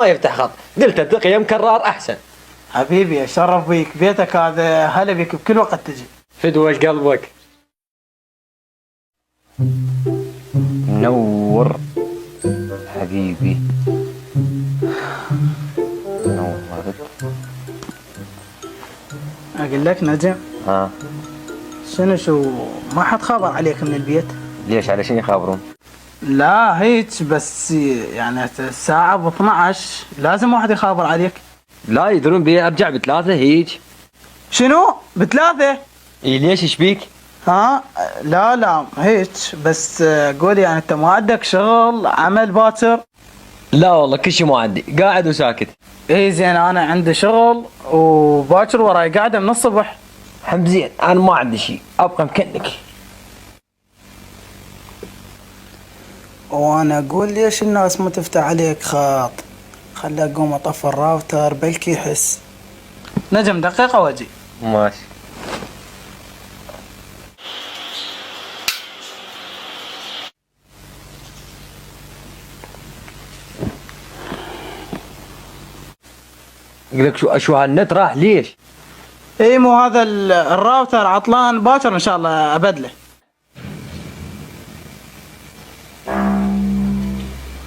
ما يفتح خط، قلت التقية كرار احسن. حبيبي اتشرف بيك، بيتك هذا هلا بيك بكل وقت تجي. فدوة قلبك. منور حبيبي، نورت. اقول لك نجم، ها شو ما حد خبر عليك من البيت؟ ليش علشان يخابرون؟ لا هيك بس، يعني الساعة ب 12 لازم واحد يخابر عليك. لا يدرون بي ارجع بثلاثة هيج. شنو؟ بثلاثة؟ اي ليش ايش بيك؟ ها لا هيك بس، قول يعني انت ما عندك شغل عمل باكر؟ لا والله كل شيء ما عندي، قاعد وساكت. اي زين، انا عندي شغل وباكر وراي قاعدة من الصبح. حمزين انا ما عندي شيء، ابقى مكنك. وانا اقول ليش الناس ما تفتح عليك خط؟ خلي اقوم اطفي الراوتر بلكي يحس. نجم دقيقة واجي. ماشي. يقول لك شو هالنت راح ليش؟ اي مو هذا الراوتر عطلان، باكر ان شاء الله ابدله.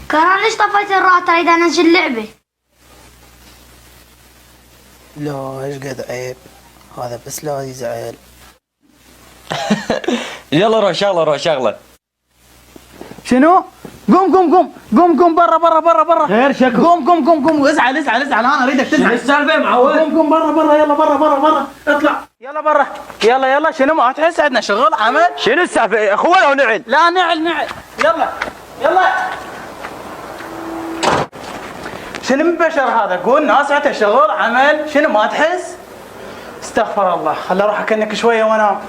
كان ليش طفيت الراوتر اذا انزل لعبه؟ لا ايش قد عيب، هذا بس لا يزعل. يلا روح شغله روح شغله. شنو؟ قوم برا غير شكو. قوم ازعل انا اريدك تزعل. شنو السالفه معود؟ قوم برا يلا برا اطلع يلا برا. يلا شنو ما تحس عندنا شغل عمل؟ شنو السالفه اخوي لو نعل؟ لا نعل يلا شنو من بشر هذا؟ قول ناس عندها شغل عمل، شنو ما تحس؟ استغفر الله، خل اروح اكنك شويه وانام.